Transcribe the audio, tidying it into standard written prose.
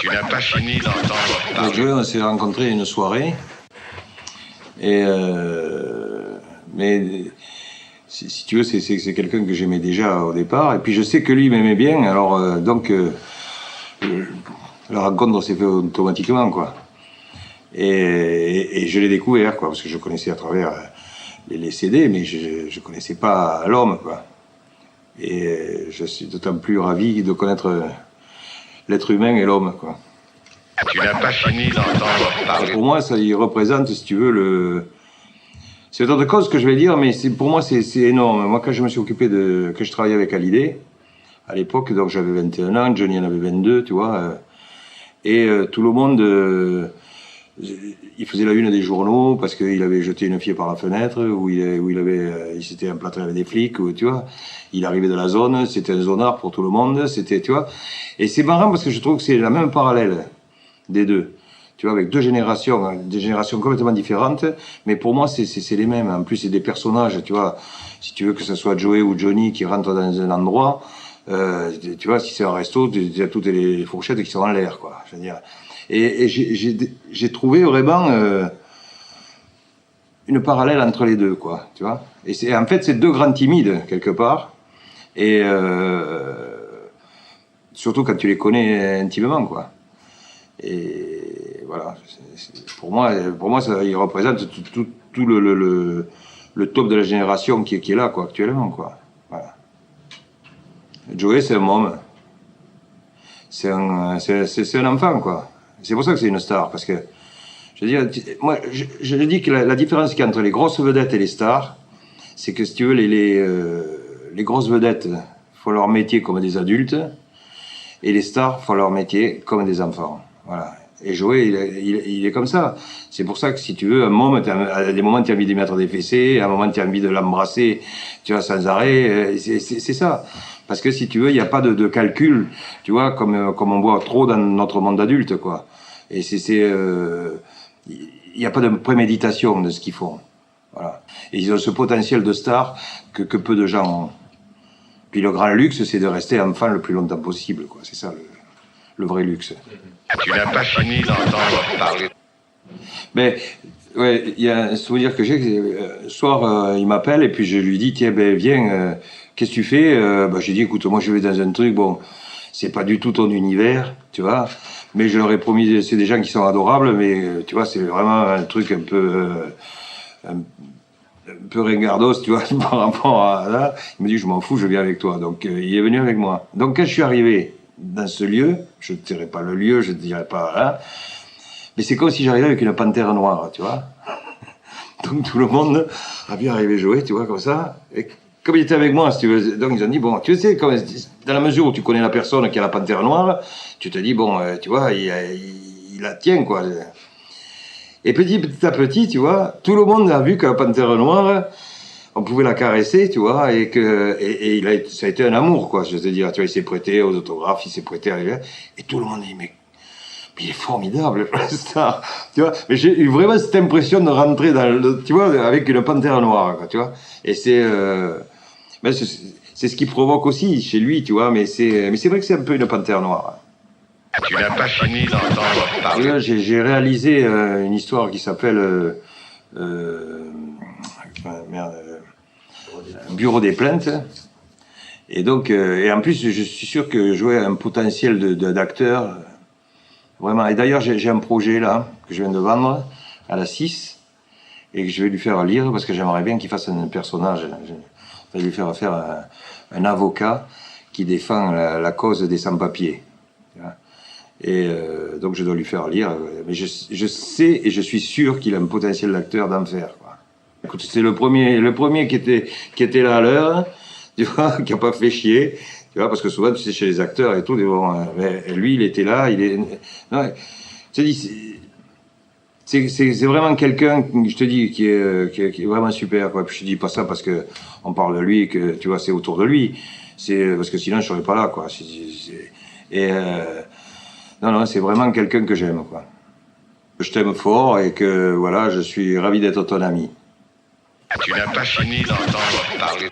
Tu n'as pas fini d'entendre parler. Joey, on s'est rencontrés une soirée. Et mais si tu veux, c'est quelqu'un que j'aimais déjà au départ. Et puis je sais que lui m'aimait bien. Alors la rencontre s'est faite automatiquement, quoi. Et je l'ai découvert, quoi, parce que je connaissais à travers les CD, mais je connaissais pas l'homme, quoi. Et je suis d'autant plus ravi de connaître l'être humain et l'homme, quoi. Tu n'as pas fini d'entendre parler. Pour moi, ça y représente, si tu veux, le... C'est autre chose que je vais dire, mais pour moi, c'est énorme. Moi, quand je me suis occupé de... que je travaillais avec Hallyday, à l'époque, donc j'avais 21 ans, Johnny en avait 22, tu vois. Et tout le monde... il faisait la une des journaux parce qu'il avait jeté une fille par la fenêtre, il s'était emplâtré avec des flics, tu vois. Il arrivait de la zone, c'était un zonard pour tout le monde, c'était, tu vois. Et c'est marrant parce que je trouve que c'est la même parallèle des deux. Tu vois, avec des générations complètement différentes, mais pour moi, c'est les mêmes. En plus, c'est des personnages, tu vois. Si tu veux que ce soit Joey ou Johnny qui rentrent dans un endroit, tu vois, si c'est un resto, tu as toutes les fourchettes qui sont en l'air, quoi. Je veux dire. Et j'ai trouvé vraiment une parallèle entre les deux, quoi, tu vois. Et en fait, c'est deux grands timides, quelque part. Et surtout quand tu les connais intimement, quoi. Et voilà. Pour moi, ça, il représente tout le top de la génération qui est là, quoi, actuellement, quoi. Voilà. Joey, c'est un homme. C'est un enfant, quoi. C'est pour ça que c'est une star, parce que, je veux dire, moi, je dis que la différence qu'il y a entre les grosses vedettes et les stars, c'est que, si tu veux, les grosses vedettes font leur métier comme des adultes, et les stars font leur métier comme des enfants. Voilà. Et Joey, il est comme ça. C'est pour ça que, si tu veux, à des moments, tu as envie de mettre des fessées, à un moment, tu as envie de l'embrasser, tu vois, sans arrêt. C'est ça. Parce que, si tu veux, il n'y a pas de calcul, tu vois, comme on voit trop dans notre monde adulte, quoi. Et il n'y a pas de préméditation de ce qu'ils font. Voilà. Et ils ont ce potentiel de star que peu de gens ont. Puis le grand luxe, c'est de rester enfant le plus longtemps possible, quoi. C'est ça le vrai luxe. Tu n'as pas fini d'entendre parler. Mais ouais, il y a un souvenir que j'ai. Ce soir, il m'appelle et puis je lui dis, tiens, ben viens, qu'est-ce que tu fais? J'ai dit, écoute, moi je vais dans un truc, bon, c'est pas du tout ton univers, tu vois. Mais je leur ai promis, c'est des gens qui sont adorables, mais tu vois, c'est vraiment un truc un peu ringardos, tu vois, par rapport à là. Il me dit, je m'en fous, je viens avec toi. Donc il est venu avec moi. Donc quand je suis arrivé dans ce lieu, je ne te dirai pas le lieu, je ne te dirai pas là, mais c'est comme si j'arrivais avec une panthère noire, tu vois. Donc tout le monde a bien arrivé jouer, tu vois, comme ça. Et comme il était avec moi, si tu veux, donc ils ont dit, bon, tu sais, dans la mesure où tu connais la personne qui a la panthère noire, tu te dis, bon, tu vois, il la tient, quoi. Et petit à petit, tu vois, tout le monde a vu que la panthère noire, on pouvait la caresser, tu vois, et ça a été un amour, quoi, je veux te dire. Tu vois, il s'est prêté aux autographes, il s'est prêté à... Et tout le monde dit, mais il est formidable, le star, tu vois. Mais j'ai eu vraiment cette impression de rentrer tu vois, avec une panthère noire, quoi, tu vois. Et c'est ce qui provoque aussi chez lui, tu vois, mais c'est vrai que c'est un peu une panthère noire. Tu n'as pas fini d'entendre parler. J'ai réalisé une histoire qui s'appelle Bureau des plaintes. Et donc, et en plus, je suis sûr que Joey a un potentiel d'acteur, vraiment. Et d'ailleurs, j'ai un projet là, que je viens de vendre à la 6, et que je vais lui faire lire, parce que j'aimerais bien qu'il fasse un personnage. Je vais lui faire un avocat qui défend la cause des sans-papiers. Et donc je dois lui faire lire, mais je sais et je suis sûr qu'il a un potentiel d'acteur d'enfer, quoi. Écoute, c'est le premier qui était là à l'heure, tu vois, qui a pas fait chier, tu vois, parce que souvent tu sais chez les acteurs et tout, bon, mais lui il était là, non, je te dis, c'est vraiment quelqu'un, je te dis, qui est vraiment super, quoi. Puis je dis pas ça parce que on parle de lui et que tu vois c'est autour de lui, c'est parce que sinon je serais pas là, quoi. Non, c'est vraiment quelqu'un que j'aime, quoi. Je t'aime fort et que, voilà, je suis ravi d'être ton ami. Tu n'as pas fini d'entendre parler.